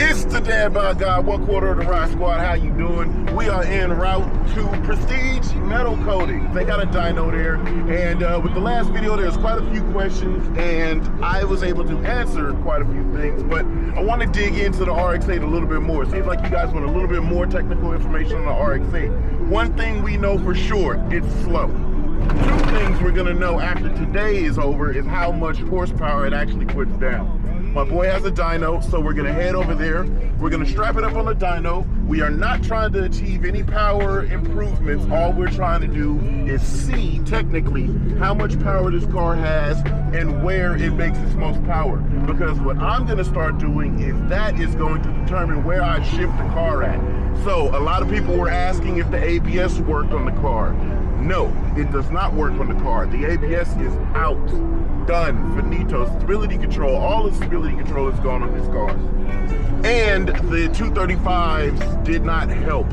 It's the Dad by God, one quarter of the Ride Squad. How you doing? We are en route to Prestige Metal Coating. They got a dyno there, and with the last video, there's quite a few questions, and I was able to answer quite a few things, but I want to dig into the RX8 a little bit more. It seems like you guys want a little bit more technical information on the RX8. One thing we know for sure, it's slow. Two things we're gonna know after today is over is how much horsepower it actually puts down. My boy has a dyno, so we're gonna head over there. We're gonna strap it up on the dyno. We are not trying to achieve any power improvements. All we're trying to do is see technically how much power this car has and where it makes its most power. Because what I'm gonna start doing is that is going to determine where I shift the car at. So a lot of people were asking if the ABS worked on the car. No, it does not work on the car. The ABS is out. Done. Finito. Stability control. All the stability control is gone on this car. And the 235s did not help.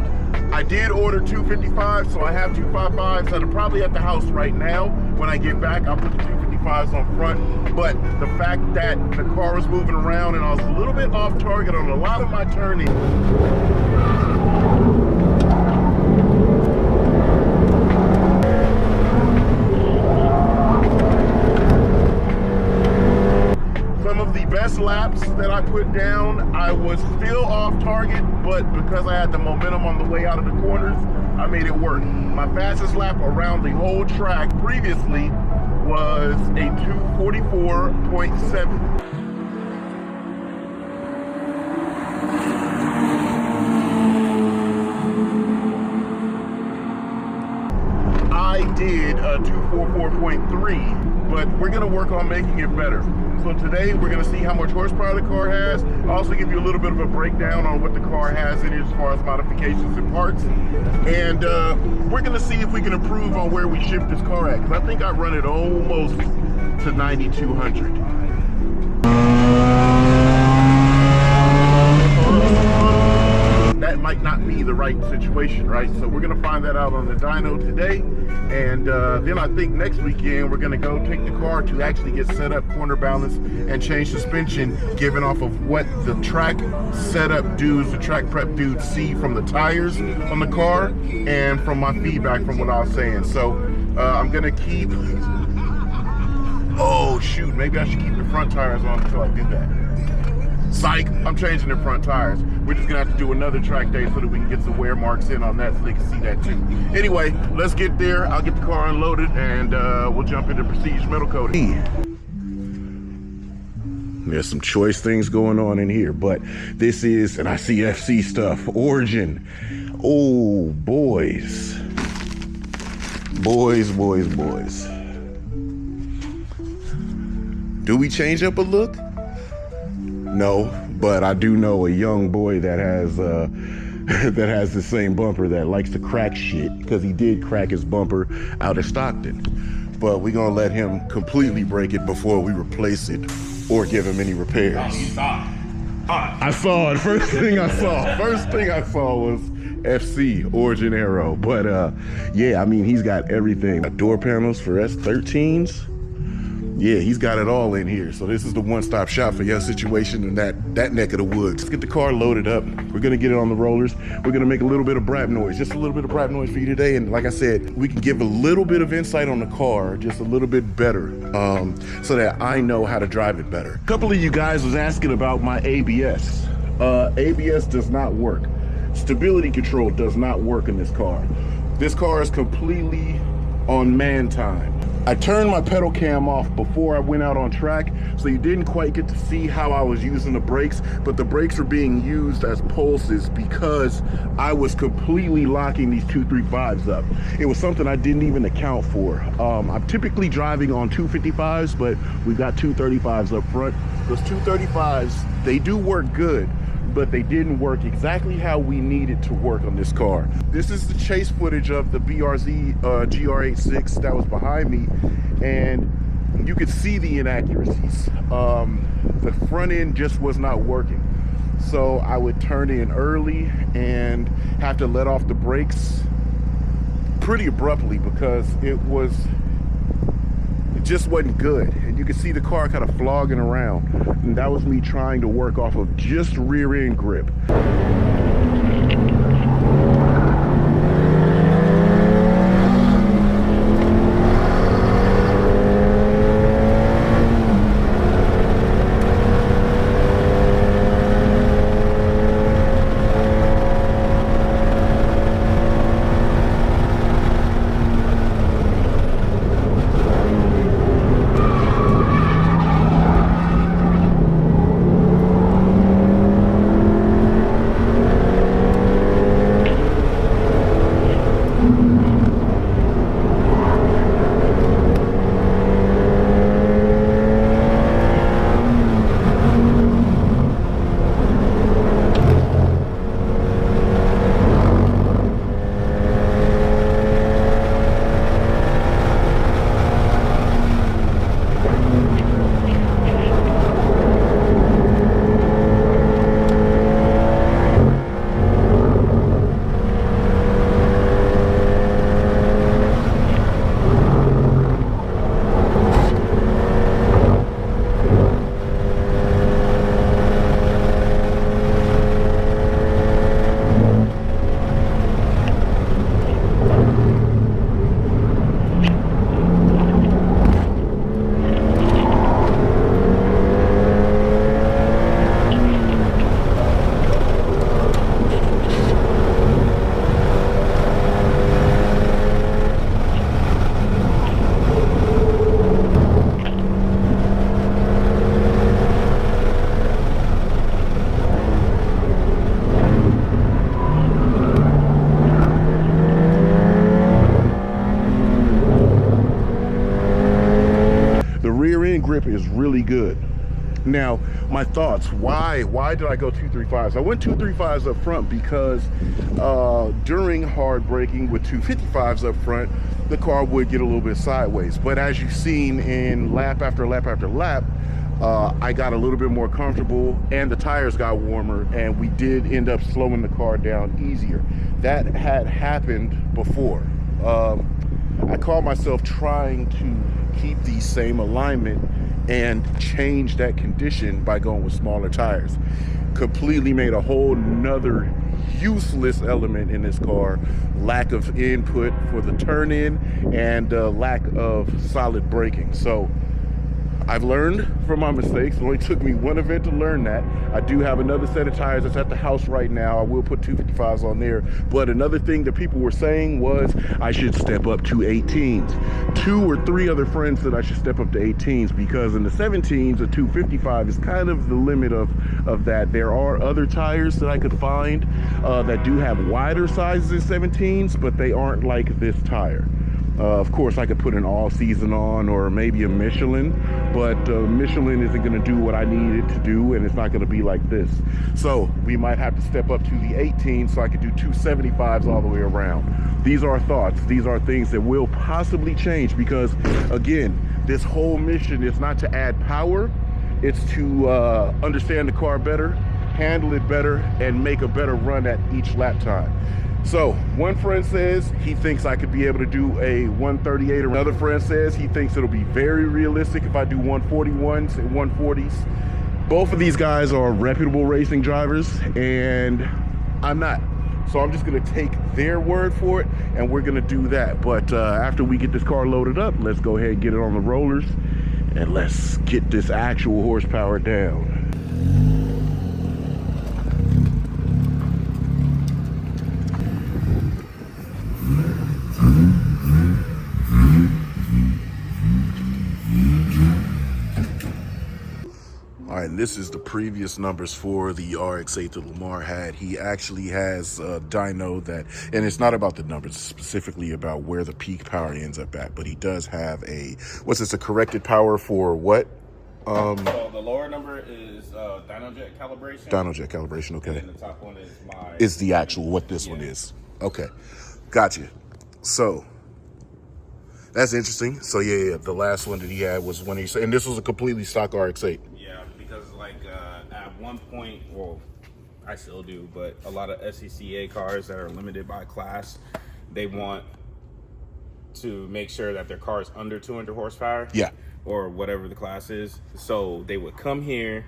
I did order 255s, so I have 255s that are probably at the house right now. When I get back, I'll put the 255s on front. But the fact that the car was moving around and I was a little bit off target on a lot of my turning. Best laps that I put down, I was still off target, but because I had the momentum on the way out of the corners, I made it work. My fastest lap around the whole track previously was a 2:44.7. I did a 2:44.3, but we're gonna work on making it better. So today we're gonna see how much horsepower the car has. I'll also give you a little bit of a breakdown on what the car has in it as far as modifications and parts. And we're gonna see if we can improve on where we shift this car at, because I think I run it almost to 9,200. That might not be the right situation, right? So we're gonna find that out on the dyno today. And then I think next weekend, we're gonna go take the car to actually get set up, corner balance, and change suspension, given off of what the track setup dudes, the track prep dudes see from the tires on the car and from my feedback from what I was saying. So I'm gonna keep, oh shoot, maybe I should keep the front tires on until I do that. Psych, I'm changing the front tires. We're just gonna have to do another track day so that we can get some wear marks in on that so they can see that too. Anyway, let's get there. I'll get the car unloaded and we'll jump into Prestige Metal Coating. There's some choice things going on in here, but this is, and I see FC stuff, Origin. Oh, boys. Boys. Do we change up a look? No, but I do know a young boy that has that has the same bumper that likes to crack shit, because he did crack his bumper out at Stockton. But we're gonna let him completely break it before we replace it or give him any repairs. Oh, you saw it. I saw it. First thing I saw was FC Origin Arrow. But yeah, I mean, he's got everything. Door panels for S13s. Yeah, he's got it all in here. So this is the one-stop shop for your situation in that neck of the woods. Let's get the car loaded up. We're gonna get it on the rollers. We're gonna make a little bit of brab noise, just a little bit of brab noise for you today. And like I said, we can give a little bit of insight on the car, just a little bit better, so that I know how to drive it better. A couple of you guys was asking about my ABS. ABS does not work. Stability control does not work in this car. This car is completely on man time. I turned my pedal cam off before I went out on track, so you didn't quite get to see how I was using the brakes, but the brakes were being used as pulses because I was completely locking these 235s up. It was something I didn't even account for. I'm typically driving on 255s, but we've got 235s up front. Those 235s, they do work good, but they didn't work exactly how we needed to work on this car. This is the chase footage of the BRZ GR86 that was behind me, and you could see the inaccuracies. The front end just was not working. So I would turn in early and have to let off the brakes pretty abruptly because it just wasn't good. And you can see the car kind of flogging around. And that was me trying to work off of just rear end grip. Grip is really good. Now, my thoughts, why did I go 235s? I went 235s up front because during hard braking with 255s up front, the car would get a little bit sideways. But as you've seen in lap after lap after lap, I got a little bit more comfortable and the tires got warmer, and we did end up slowing the car down easier. That had happened before. I caught myself trying to keep the same alignment and change that condition by going with smaller tires. Completely made a whole nother useless element in this car. Lack of input for the turn in and lack of solid braking. So I've learned from my mistakes. It only took me one event to learn that. I do have another set of tires that's at the house right now. I will put 255s on there. But another thing that people were saying was I should step up to 18s. 2 or 3 other friends said I should step up to 18s because in the 17s, a 255 is kind of the limit of that. There are other tires that I could find that do have wider sizes in 17s, but they aren't like this tire. Of course, I could put an all-season on or maybe a Michelin, but Michelin isn't going to do what I need it to do, and it's not going to be like this. So we might have to step up to the 18 so I could do 275s all the way around. These are thoughts. These are things that will possibly change because, again, this whole mission is not to add power. It's to understand the car better, handle it better, and make a better run at each lap time. So one friend says he thinks I could be able to do a 138. Another friend says he thinks it'll be very realistic if I do 141s and 140s. Both of these guys are reputable racing drivers and I'm not. So I'm just gonna take their word for it and we're gonna do that. But after we get this car loaded up, let's go ahead and get it on the rollers and let's get this actual horsepower down. All right, and this is the previous numbers for the RX8 that Lamar had. He actually has a dyno that, and it's not about the numbers, it's specifically about where the peak power ends up at, but he does have a, what's this, a corrected power for what? So the lower number is dyno jet calibration. Dyno jet calibration, okay. And the top one is my... Is the actual, what this one is. Okay, gotcha. So, that's interesting. So yeah, the last one that he had was when he said, and this was a completely stock RX8. Yeah, because like at one point, well, I still do, but a lot of SCCA cars that are limited by class, they want to make sure that their car is under 200 horsepower. Yeah. Or whatever the class is. So they would come here,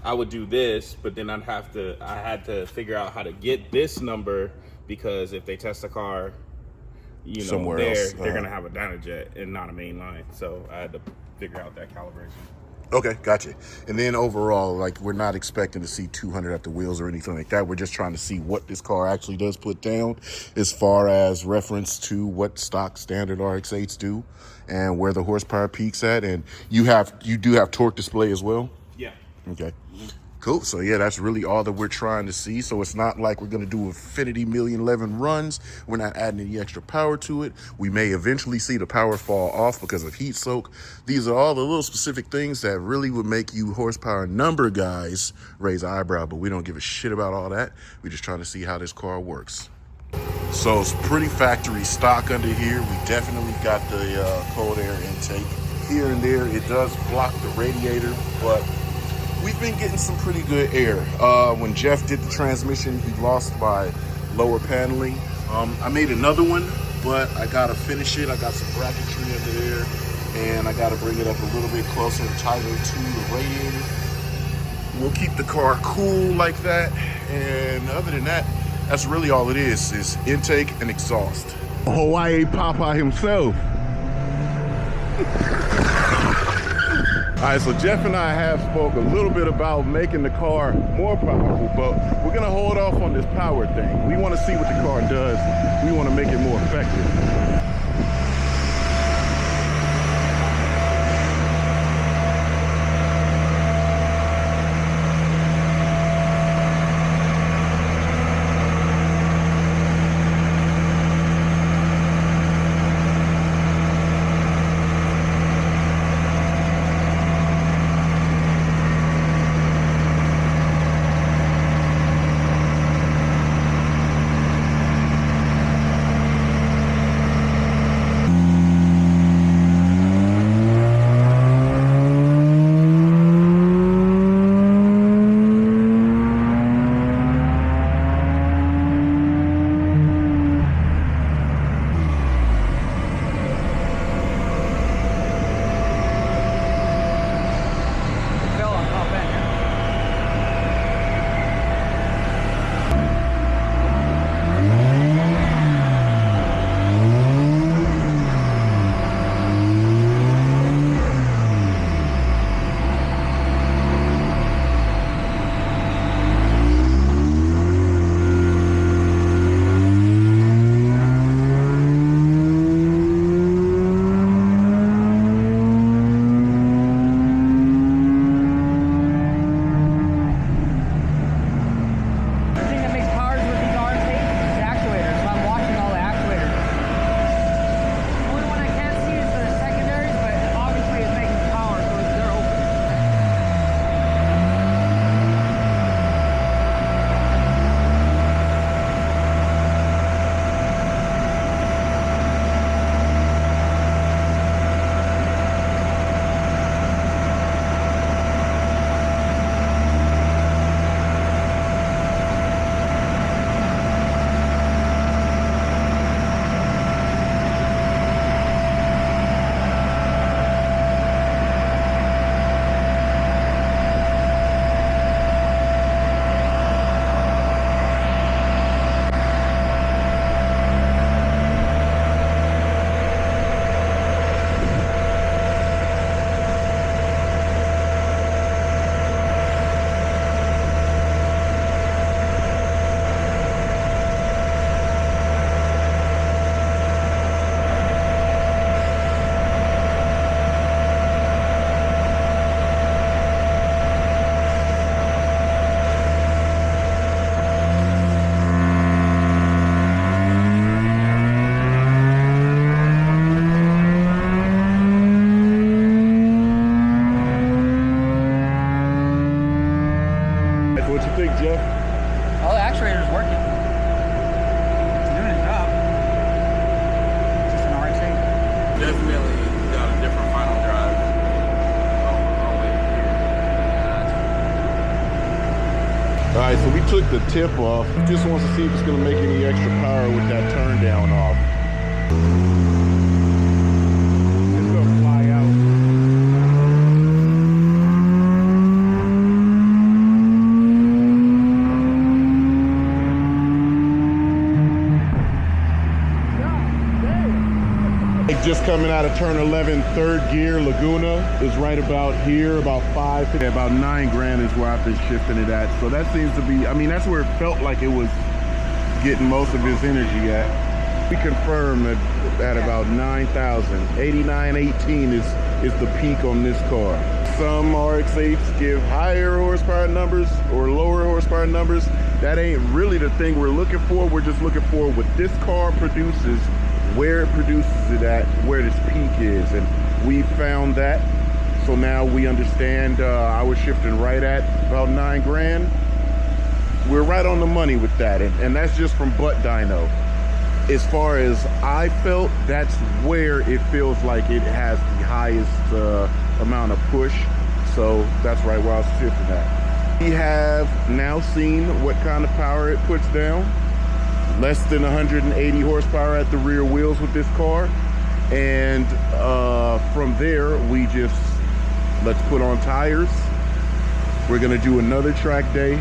I would do this, but then I had to figure out how to get this number, because if they test the car, you know, somewhere else, they're gonna have a Dynojet and not a main line. So I had to figure out that calibration. Okay, gotcha. And then overall, like, we're not expecting to see 200 at the wheels or anything like that. We're just trying to see what this car actually does put down as far as reference to what stock standard RX8s do and where the horsepower peaks at. And you do have torque display as well? Yeah. Okay. Cool. So yeah, that's really all that we're trying to see. So it's not like we're going to do infinity 1,011 runs. We're not adding any extra power to it. We may eventually see the power fall off because of heat soak. These are all the little specific things that really would make you horsepower number guys raise an eyebrow, but we don't give a shit about all that. We're just trying to see how this car works. So it's pretty factory stock under here. We definitely got the cold air intake. Here and there, it does block the radiator, but we've been getting some pretty good air. When Jeff did the transmission, he lost my lower paneling. I made another one, but I gotta finish it. I got some bracketry under there, and I gotta bring it up a little bit closer and tighter to the radiator. We'll keep the car cool like that, and other than that, that's really all it is intake and exhaust. Hawaii Papa himself. All right, so Jeff and I have spoke a little bit about making the car more powerful, but we're gonna hold off on this power thing. We wanna see what the car does. We wanna make it more effective. All right, so we took the tip off. Just wants to see if it's gonna make any extra power with that turn down off. just coming out of turn 11, third gear. Laguna is right about here, about 9 grand is where I've been shifting it at. So that seems to be, I mean, that's where it felt like it was getting most of his energy at. We confirmed that at about 9,000. 89.18 is the peak on this car. Some RX8s give higher horsepower numbers or lower horsepower numbers. That ain't really the thing we're looking for. We're just looking for what this car produces, where it produces it at, where this peak is. And we found that. So now we understand I was shifting right at about 9 grand. We're right on the money with that. And that's just from butt dyno. As far as I felt, that's where it feels like it has the highest amount of push. So that's right where I was shifting at. We have now seen what kind of power it puts down. Less than 180 horsepower at the rear wheels with this car. And from there, we just, let's put on tires. We're gonna do another track day,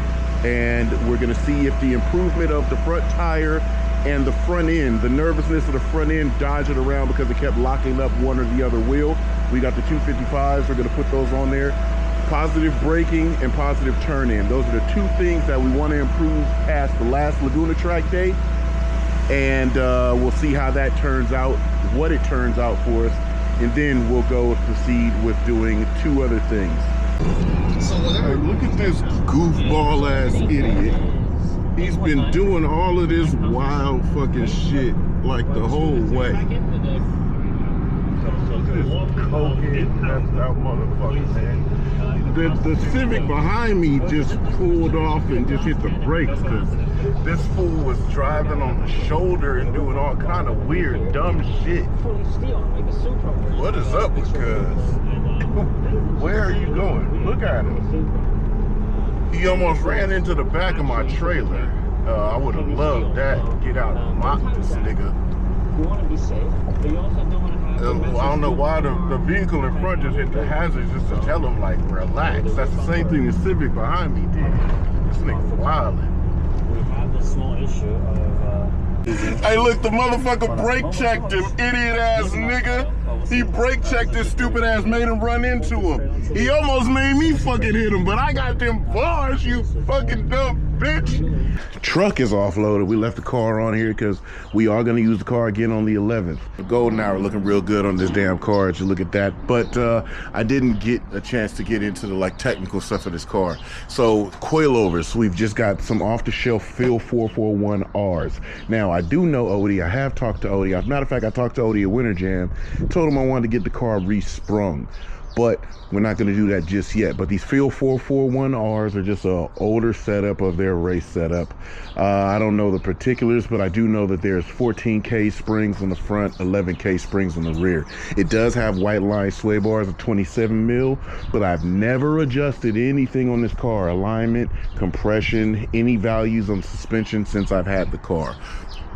and we're gonna see if the improvement of the front tire and the front end, the nervousness of the front end dodging around because it kept locking up one or the other wheel. We got the 255s, we're gonna put those on there. Positive braking and positive turn in. Those are the two things that we wanna improve past the last Laguna track day. And we'll see how that turns out, what it turns out for us. And then we'll go proceed with doing 2 other things. Hey, look at this goofball ass idiot. He's been doing all of this wild fucking shit like the whole way. This cokehead messed out motherfucker, man. The Civic behind me just pulled off and just hit the brakes because this fool was driving on the shoulder and doing all kind of weird, dumb shit. What is up with cuz? Where are you going? Look at him. He almost ran into the back of my trailer. I would have loved that. Get out and mock this nigga. You want to be safe, but you also don't want to have... I don't know why the vehicle in front just hit the hazards just to tell him, like, relax. That's the same thing the Civic behind me did. This nigga's wildin'. We have this small issue of... Hey, look, the motherfucker brake checked him, idiot ass nigga. He brake checked this stupid ass, made him run into him. He almost made me fucking hit him, but I got them bars, you fucking dumb bitch. Truck is offloaded. We left the car on here because we are going to use the car again on the 11th. The golden hour looking real good on this damn car as you look at that. But I didn't get a chance to get into the technical stuff of this car. So coilovers, we've just got some off-the-shelf Phil 441Rs. Now I do know Odie. I have talked to Odie. As a matter of fact, I talked to Odie at Winter Jam. Told him I wanted to get the car resprung. But we're not going to do that just yet. But these Phil 441Rs are just an older setup of their race setup. I don't know the particulars, but I do know that there's 14K springs on the front, 11K springs on the rear. It does have white line sway bars of 27 mil, but I've never adjusted anything on this car. Alignment, compression, any values on suspension since I've had the car.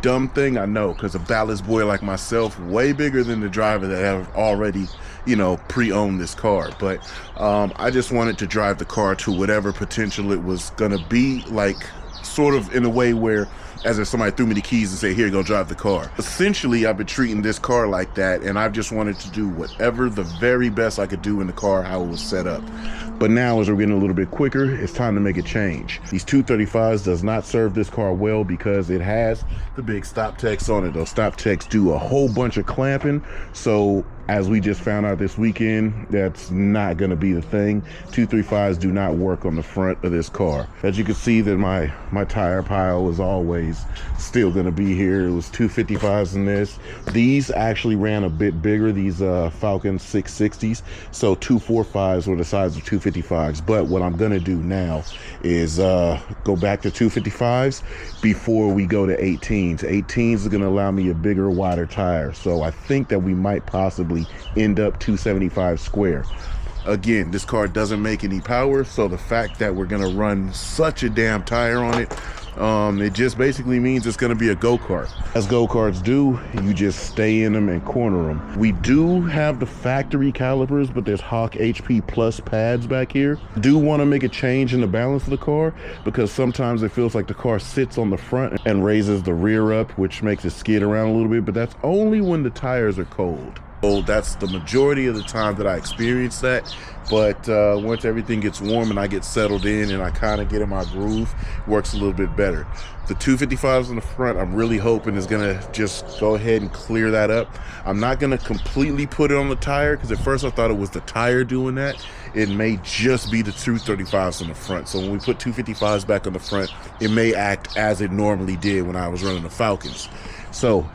Dumb thing, I know, because a ballast boy like myself, way bigger than the driver that have already, you know, pre-owned this car. But I just wanted to drive the car to whatever potential it was gonna be, like sort of in a way where as if somebody threw me the keys and say, here, go drive the car. Essentially, I've been treating this car like that, and I've just wanted to do whatever the very best I could do in the car, how it was set up. But now, as we're getting a little bit quicker, it's time to make a change. These 235s does not serve this car well because it has the big stop techs on it. Those stop techs do a whole bunch of clamping, so as we just found out this weekend, that's not gonna be the thing. 235s do not work on the front of this car. As you can see that my tire pile is always still gonna be here. It was 255s in this. These actually ran a bit bigger, these Falcon 660s. So 245s were the size of 255s. But what I'm gonna do now is go back to 255s before we go to 18s. 18s is gonna allow me a bigger, wider tire. So I think that we might possibly end up 275 square. Again, this car doesn't make any power, so the fact that we're gonna run such a damn tire on it It just basically means it's going to be a go-kart. As go-karts do, you just stay in them and corner them. We do have the factory calipers, but there's Hawk HP Plus pads back here. I do want to make a change in the balance of the car because sometimes it feels like the car sits on the front and raises the rear up, which makes it skid around a little bit, but that's only when the tires are cold. So that's the majority of the time that I experience that. But once everything gets warm and I get settled in and I kind of get in my groove, it works a little bit better. The 255s in the front, I'm really hoping is gonna just go ahead and clear that up. I'm not gonna completely put it on the tire because at first I thought it was the tire doing that. It may just be the 235s in the front. So when we put 255s back on the front, it may act as it normally did when I was running the Falcons. So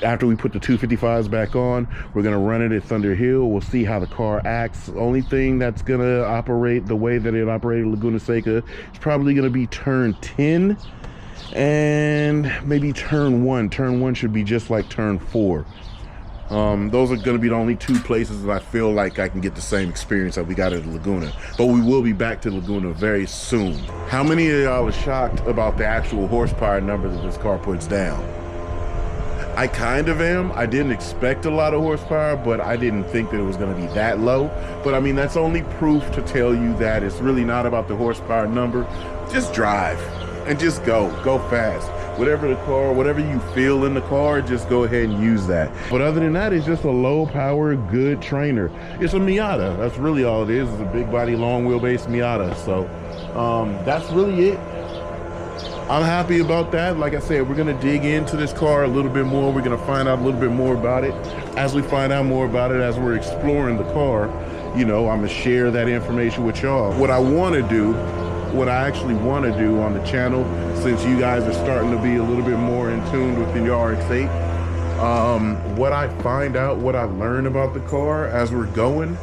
after we put the 255s back on, we're gonna run it at Thunder Hill. We'll see how the car acts. The only thing that's gonna operate the way that it operated Laguna Seca is probably gonna be turn 10 and maybe turn 1. Turn 1 should be just like turn 4. Those are gonna be the only two places that I feel like I can get the same experience that we got at Laguna. But we will be back to Laguna very soon. How many of y'all are shocked about the actual horsepower number that this car puts down? I kind of am. I didn't expect a lot of horsepower, but I didn't think that it was going to be that low. But I mean, that's only proof to tell you that it's really not about the horsepower number. Just drive and just go fast. Whatever the car, whatever you feel in the car, just go ahead and use that. But other than that, it's just a low power, good trainer. It's a Miata. That's really all it is. It's a big body, long wheelbase Miata. So that's really it. I'm happy about that. Like I said, we're gonna dig into this car a little bit more. We're gonna find out a little bit more about it. As we find out more about it, as we're exploring the car, you know, I'm gonna share that information with y'all. What I actually wanna do on the channel, since you guys are starting to be a little bit more in tune with the RX8, what I find out, what I learn about the car as we're going,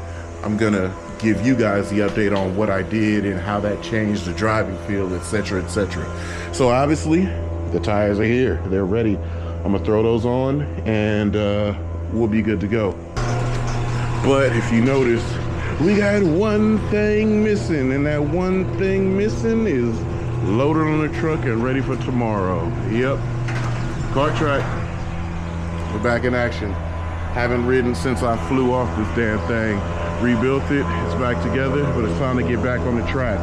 I'm gonna give you guys the update on what I did and how that changed the driving feel, etc., etc. So obviously, the tires are here. They're ready. I'm gonna throw those on and we'll be good to go. But if you notice, we got one thing missing, and that one thing missing is loaded on the truck and ready for tomorrow. Yep, kart track. We're back in action. Haven't ridden since I flew off this damn thing. Rebuilt it, it's back together, but it's time to get back on the track.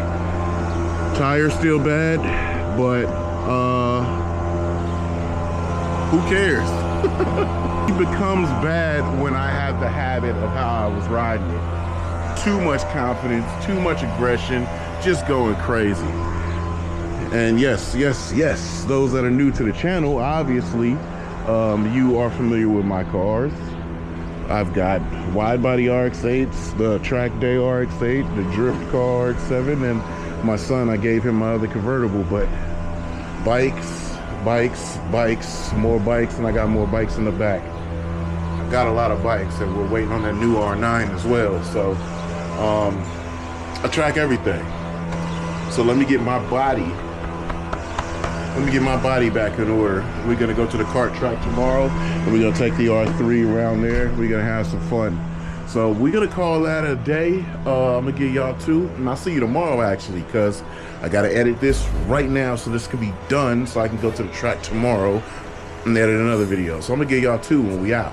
Tire's still bad, but who cares? It becomes bad when I have the habit of how I was riding it. Too much confidence, too much aggression, just going crazy. And yes, those that are new to the channel, obviously, you are familiar with my cars. I've got wide body RX8s, the track day RX8, the drift car RX7, and my son, I gave him my other convertible. But bikes, more bikes, and I got more bikes in the back. I've got a lot of bikes, and we're waiting on that new R9 as well. So I track everything. So let me get my body back in order. We're gonna go to the kart track tomorrow, and we're gonna take the R3 around there. We're gonna have some fun. So we're gonna call that a day. I'm gonna get y'all two, and I'll see you tomorrow actually, because I gotta edit this right now so this can be done so I can go to the track tomorrow and edit another video. So I'm gonna get y'all two when we out.